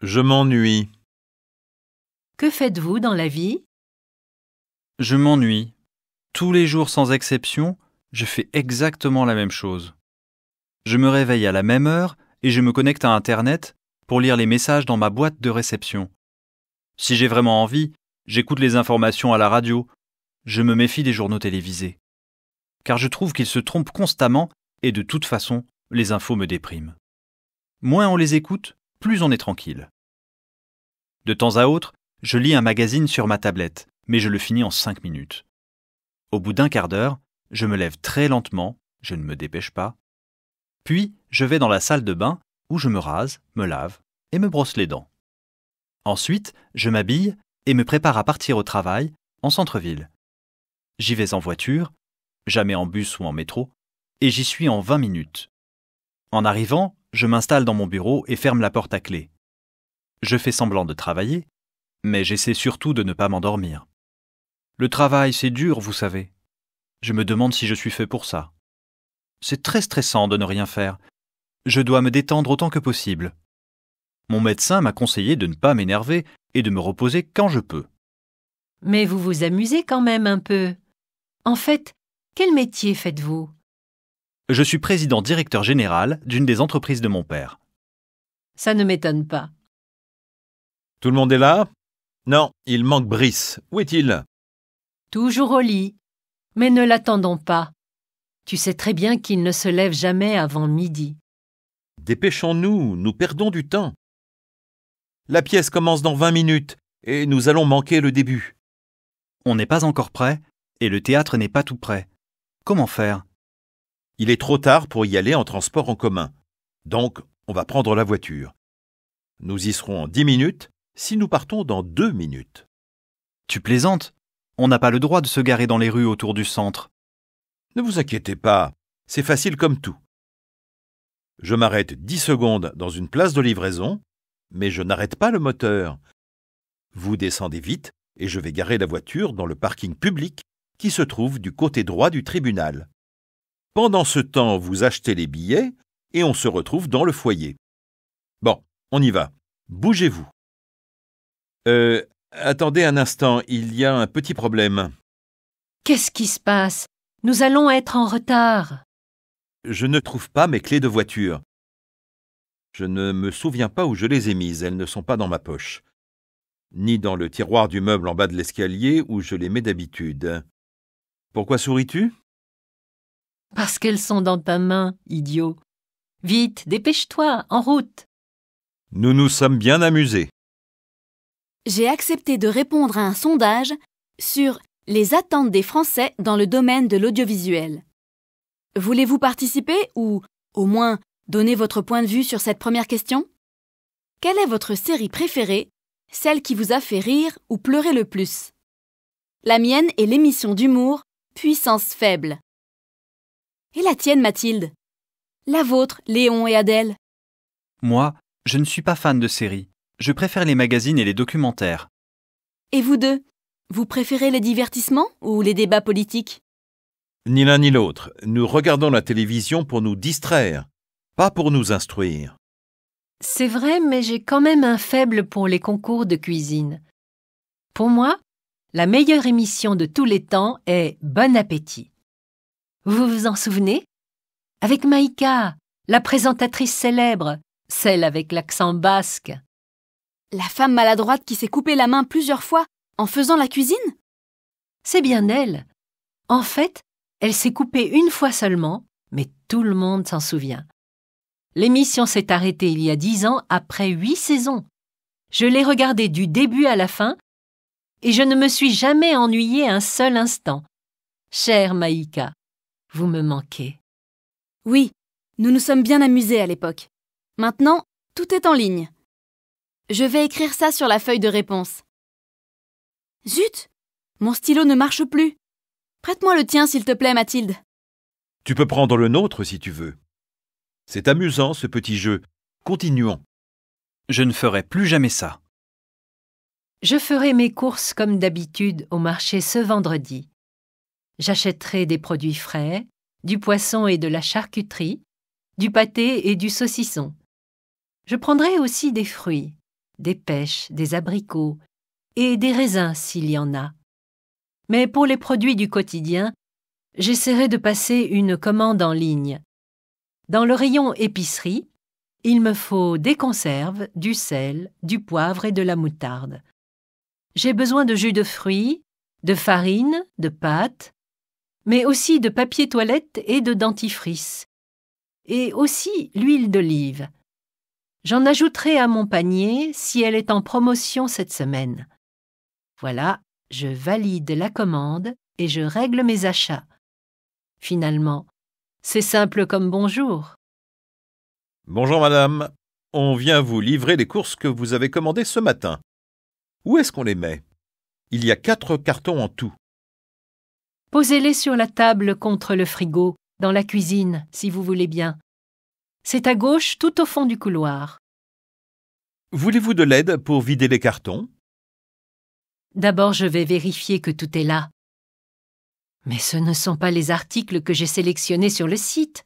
Je m'ennuie. Que faites-vous dans la vie? Je m'ennuie. Tous les jours sans exception, je fais exactement la même chose. Je me réveille à la même heure et je me connecte à Internet pour lire les messages dans ma boîte de réception. Si j'ai vraiment envie, j'écoute les informations à la radio. Je me méfie des journaux télévisés. Car je trouve qu'ils se trompent constamment et de toute façon, les infos me dépriment. Moins on les écoute, plus on est tranquille. De temps à autre, je lis un magazine sur ma tablette, mais je le finis en 5 minutes. Au bout d'un quart d'heure, je me lève très lentement, je ne me dépêche pas. Puis, je vais dans la salle de bain où je me rase, me lave et me brosse les dents. Ensuite, je m'habille et me prépare à partir au travail en centre-ville. J'y vais en voiture, jamais en bus ou en métro, et j'y suis en 20 minutes. En arrivant, je m'installe dans mon bureau et ferme la porte à clé. Je fais semblant de travailler, mais j'essaie surtout de ne pas m'endormir. Le travail, c'est dur, vous savez. Je me demande si je suis fait pour ça. C'est très stressant de ne rien faire. Je dois me détendre autant que possible. Mon médecin m'a conseillé de ne pas m'énerver et de me reposer quand je peux. Mais vous vous amusez quand même un peu. En fait, quel métier faites-vous? Je suis président-directeur général d'une des entreprises de mon père. Ça ne m'étonne pas. Tout le monde est là? Non, il manque Brice. Où est-il? Toujours au lit. Mais ne l'attendons pas. Tu sais très bien qu'il ne se lève jamais avant midi. Dépêchons-nous, nous perdons du temps. La pièce commence dans 20 minutes et nous allons manquer le début. On n'est pas encore prêt et le théâtre n'est pas tout prêt. Comment faire? Il est trop tard pour y aller en transport en commun. Donc, on va prendre la voiture. Nous y serons en 10 minutes si nous partons dans 2 minutes. Tu plaisantes? On n'a pas le droit de se garer dans les rues autour du centre. Ne vous inquiétez pas, c'est facile comme tout. Je m'arrête 10 secondes dans une place de livraison, mais je n'arrête pas le moteur. Vous descendez vite et je vais garer la voiture dans le parking public qui se trouve du côté droit du tribunal. Pendant ce temps, vous achetez les billets et on se retrouve dans le foyer. Bon, on y va. Bougez-vous. Attendez un instant, il y a un petit problème. Qu'est-ce qui se passe? Nous allons être en retard. Je ne trouve pas mes clés de voiture. Je ne me souviens pas où je les ai mises, elles ne sont pas dans ma poche. Ni dans le tiroir du meuble en bas de l'escalier où je les mets d'habitude. Pourquoi souris-tu? Parce qu'elles sont dans ta main, idiot. Vite, dépêche-toi, en route. Nous nous sommes bien amusés. J'ai accepté de répondre à un sondage sur les attentes des Français dans le domaine de l'audiovisuel. Voulez-vous participer ou, au moins, donner votre point de vue sur cette première question? Quelle est votre série préférée, celle qui vous a fait rire ou pleurer le plus? La mienne est l'émission d'humour Puissance faible. Et la tienne, Mathilde? La vôtre, Léon et Adèle? Moi, je ne suis pas fan de séries. Je préfère les magazines et les documentaires. Et vous deux? Vous préférez les divertissements ou les débats politiques? Ni l'un ni l'autre. Nous regardons la télévision pour nous distraire, pas pour nous instruire. C'est vrai, mais j'ai quand même un faible pour les concours de cuisine. Pour moi, la meilleure émission de tous les temps est Bon appétit. Vous vous en souvenez? Avec Maïka, la présentatrice célèbre, celle avec l'accent basque. La femme maladroite qui s'est coupé la main plusieurs fois en faisant la cuisine? C'est bien elle. En fait, elle s'est coupée une fois seulement, mais tout le monde s'en souvient. L'émission s'est arrêtée il y a 10 ans après 8 saisons. Je l'ai regardée du début à la fin et je ne me suis jamais ennuyée un seul instant. Chère Maïka, vous me manquez. Oui, nous nous sommes bien amusés à l'époque. Maintenant, tout est en ligne. Je vais écrire ça sur la feuille de réponse. Zut! Mon stylo ne marche plus. Prête-moi le tien, s'il te plaît, Mathilde. Tu peux prendre le nôtre si tu veux. C'est amusant, ce petit jeu. Continuons. Je ne ferai plus jamais ça. Je ferai mes courses comme d'habitude au marché ce vendredi. J'achèterai des produits frais, du poisson et de la charcuterie, du pâté et du saucisson. Je prendrai aussi des fruits, des pêches, des abricots et des raisins s'il y en a. Mais pour les produits du quotidien, j'essaierai de passer une commande en ligne. Dans le rayon épicerie, il me faut des conserves, du sel, du poivre et de la moutarde. J'ai besoin de jus de fruits, de farine, de pâtes, mais aussi de papier toilette et de dentifrice. Et aussi l'huile d'olive. J'en ajouterai à mon panier si elle est en promotion cette semaine. Voilà, je valide la commande et je règle mes achats. Finalement, c'est simple comme bonjour. Bonjour madame, on vient vous livrer les courses que vous avez commandées ce matin. Où est-ce qu'on les met? Il y a 4 cartons en tout. Posez-les sur la table contre le frigo, dans la cuisine, si vous voulez bien. C'est à gauche, tout au fond du couloir. Voulez-vous de l'aide pour vider les cartons? D'abord, je vais vérifier que tout est là. Mais ce ne sont pas les articles que j'ai sélectionnés sur le site.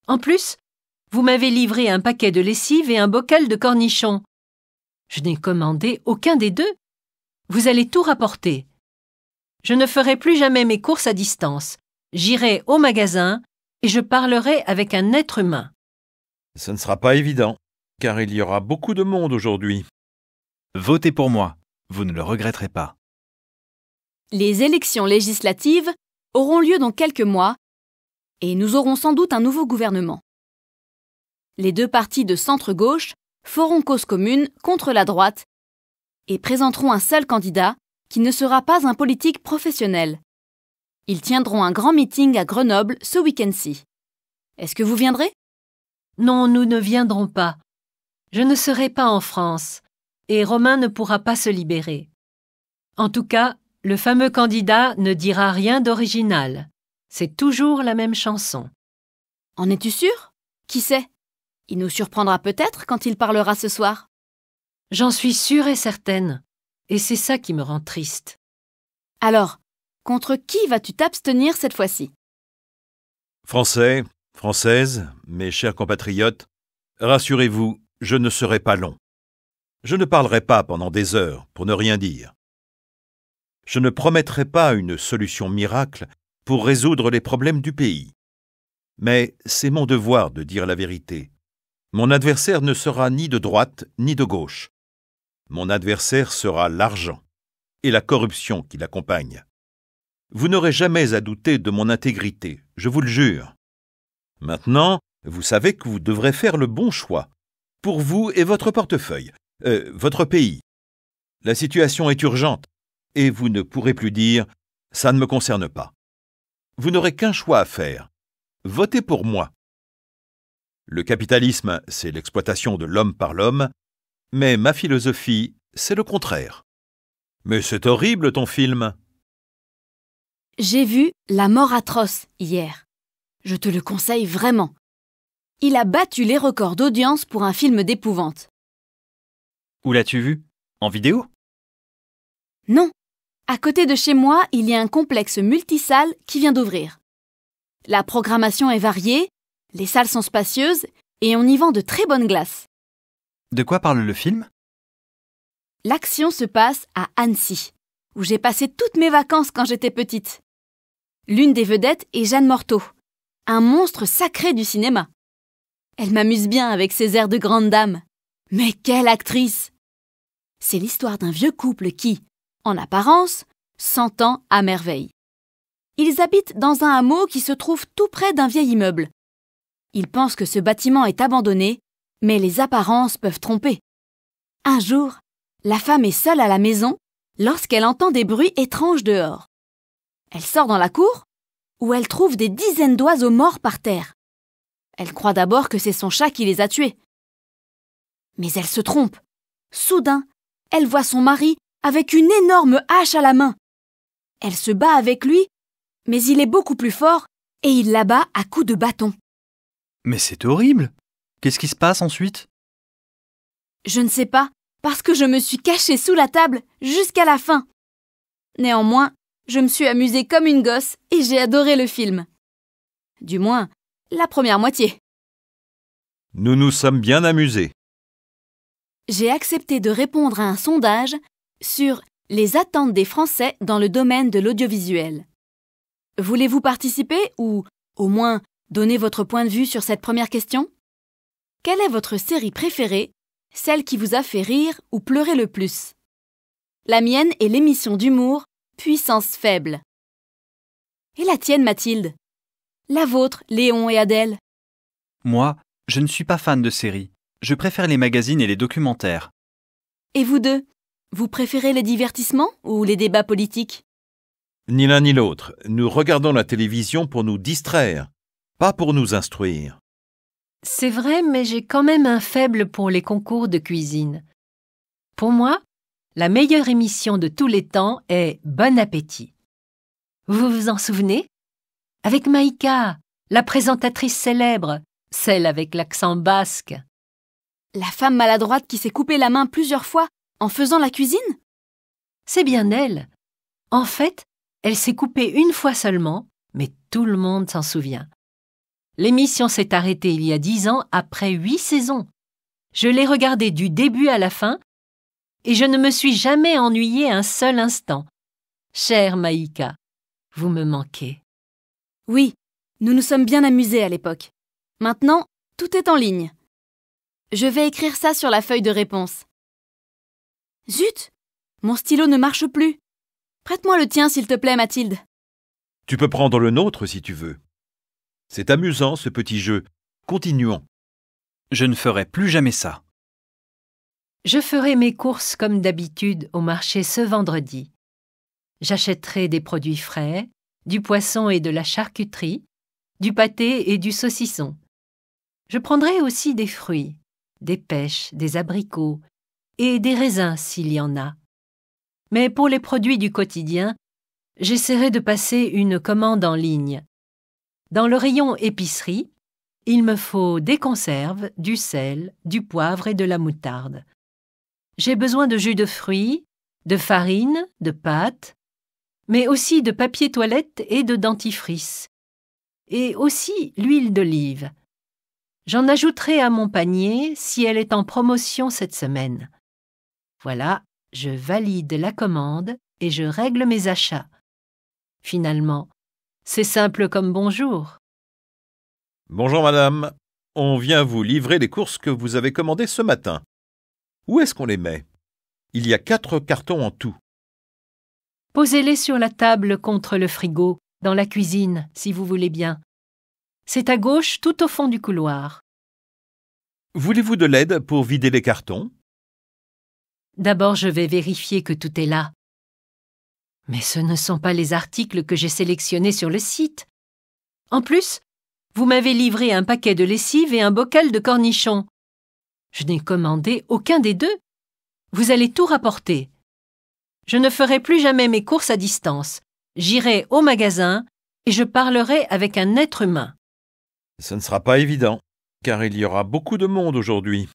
En plus, vous m'avez livré un paquet de lessive et un bocal de cornichons. Je n'ai commandé aucun des deux. Vous allez tout rapporter. Je ne ferai plus jamais mes courses à distance. J'irai au magasin et je parlerai avec un être humain. Ce ne sera pas évident, car il y aura beaucoup de monde aujourd'hui. Votez pour moi, vous ne le regretterez pas. Les élections législatives auront lieu dans quelques mois et nous aurons sans doute un nouveau gouvernement. Les deux partis de centre-gauche feront cause commune contre la droite et présenteront un seul candidat qui ne sera pas un politique professionnel. Ils tiendront un grand meeting à Grenoble ce week-end-ci. Est-ce que vous viendrez? Non, nous ne viendrons pas. Je ne serai pas en France et Romain ne pourra pas se libérer. En tout cas, le fameux candidat ne dira rien d'original. C'est toujours la même chanson. En es-tu sûr? Qui sait? Il nous surprendra peut-être quand il parlera ce soir. J'en suis sûre et certaine. Et c'est ça qui me rend triste. Alors, contre qui vas-tu t'abstenir cette fois-ci? Français, Françaises, mes chers compatriotes, rassurez-vous, je ne serai pas long. Je ne parlerai pas pendant des heures pour ne rien dire. Je ne promettrai pas une solution miracle pour résoudre les problèmes du pays. Mais c'est mon devoir de dire la vérité. Mon adversaire ne sera ni de droite ni de gauche. Mon adversaire sera l'argent et la corruption qui l'accompagne. Vous n'aurez jamais à douter de mon intégrité, je vous le jure. Maintenant, vous savez que vous devrez faire le bon choix, pour vous et votre portefeuille, votre pays. La situation est urgente, et vous ne pourrez plus dire « ça ne me concerne pas ». Vous n'aurez qu'un choix à faire. Votez pour moi. Le capitalisme, c'est l'exploitation de l'homme par l'homme, mais ma philosophie, c'est le contraire. Mais c'est horrible ton film. J'ai vu La mort atroce hier. Je te le conseille vraiment. Il a battu les records d'audience pour un film d'épouvante. Où l'as-tu vu? En vidéo? Non. À côté de chez moi, il y a un complexe multisalle qui vient d'ouvrir. La programmation est variée, les salles sont spacieuses et on y vend de très bonnes glaces. De quoi parle le film? L'action se passe à Annecy, où j'ai passé toutes mes vacances quand j'étais petite. L'une des vedettes est Jeanne Morteau, un monstre sacré du cinéma. Elle m'amuse bien avec ses airs de grande dame. Mais quelle actrice! C'est l'histoire d'un vieux couple qui, en apparence, s'entend à merveille. Ils habitent dans un hameau qui se trouve tout près d'un vieil immeuble. Ils pensent que ce bâtiment est abandonné, mais les apparences peuvent tromper. Un jour, la femme est seule à la maison lorsqu'elle entend des bruits étranges dehors. Elle sort dans la cour, où elle trouve des dizaines d'oiseaux morts par terre. Elle croit d'abord que c'est son chat qui les a tués. Mais elle se trompe. Soudain, elle voit son mari avec une énorme hache à la main. Elle se bat avec lui, mais il est beaucoup plus fort et il la bat à coups de bâton. Mais c'est horrible! Qu'est-ce qui se passe ensuite? Je ne sais pas, parce que je me suis cachée sous la table jusqu'à la fin. Néanmoins, je me suis amusée comme une gosse et j'ai adoré le film. Du moins, la première moitié. Nous nous sommes bien amusés. J'ai accepté de répondre à un sondage sur les attentes des Français dans le domaine de l'audiovisuel. Voulez-vous participer ou, au moins, donner votre point de vue sur cette première question? Quelle est votre série préférée, celle qui vous a fait rire ou pleurer le plus? La mienne est l'émission d'humour Puissance faible. Et la tienne, Mathilde? La vôtre, Léon et Adèle? Moi, je ne suis pas fan de séries. Je préfère les magazines et les documentaires. Et vous deux? Vous préférez les divertissements ou les débats politiques? Ni l'un ni l'autre. Nous regardons la télévision pour nous distraire, pas pour nous instruire. C'est vrai, mais j'ai quand même un faible pour les concours de cuisine. Pour moi, la meilleure émission de tous les temps est Bon appétit. Vous vous en souvenez? Avec Maïka, la présentatrice célèbre, celle avec l'accent basque. La femme maladroite qui s'est coupé la main plusieurs fois en faisant la cuisine? C'est bien elle. En fait, elle s'est coupée une fois seulement, mais tout le monde s'en souvient. L'émission s'est arrêtée il y a 10 ans après 8 saisons. Je l'ai regardée du début à la fin et je ne me suis jamais ennuyée un seul instant. Chère Maïka, vous me manquez. Oui, nous nous sommes bien amusés à l'époque. Maintenant, tout est en ligne. Je vais écrire ça sur la feuille de réponse. Zut! Mon stylo ne marche plus. Prête-moi le tien, s'il te plaît, Mathilde. Tu peux prendre le nôtre si tu veux. C'est amusant, ce petit jeu. Continuons. Je ne ferai plus jamais ça. Je ferai mes courses comme d'habitude au marché ce vendredi. J'achèterai des produits frais, du poisson et de la charcuterie, du pâté et du saucisson. Je prendrai aussi des fruits, des pêches, des abricots et des raisins s'il y en a. Mais pour les produits du quotidien, j'essaierai de passer une commande en ligne. Dans le rayon épicerie, il me faut des conserves, du sel, du poivre et de la moutarde. J'ai besoin de jus de fruits, de farine, de pâtes, mais aussi de papier toilette et de dentifrice. Et aussi l'huile d'olive. J'en ajouterai à mon panier si elle est en promotion cette semaine. Voilà, je valide la commande et je règle mes achats. Finalement, c'est simple comme bonjour. Bonjour madame. On vient vous livrer les courses que vous avez commandées ce matin. Où est-ce qu'on les met? Il y a 4 cartons en tout. Posez-les sur la table contre le frigo, dans la cuisine, si vous voulez bien. C'est à gauche, tout au fond du couloir. Voulez-vous de l'aide pour vider les cartons? D'abord, je vais vérifier que tout est là. Mais ce ne sont pas les articles que j'ai sélectionnés sur le site. En plus, vous m'avez livré un paquet de lessive et un bocal de cornichons. Je n'ai commandé aucun des deux. Vous allez tout rapporter. Je ne ferai plus jamais mes courses à distance. J'irai au magasin et je parlerai avec un être humain. Ce ne sera pas évident, car il y aura beaucoup de monde aujourd'hui.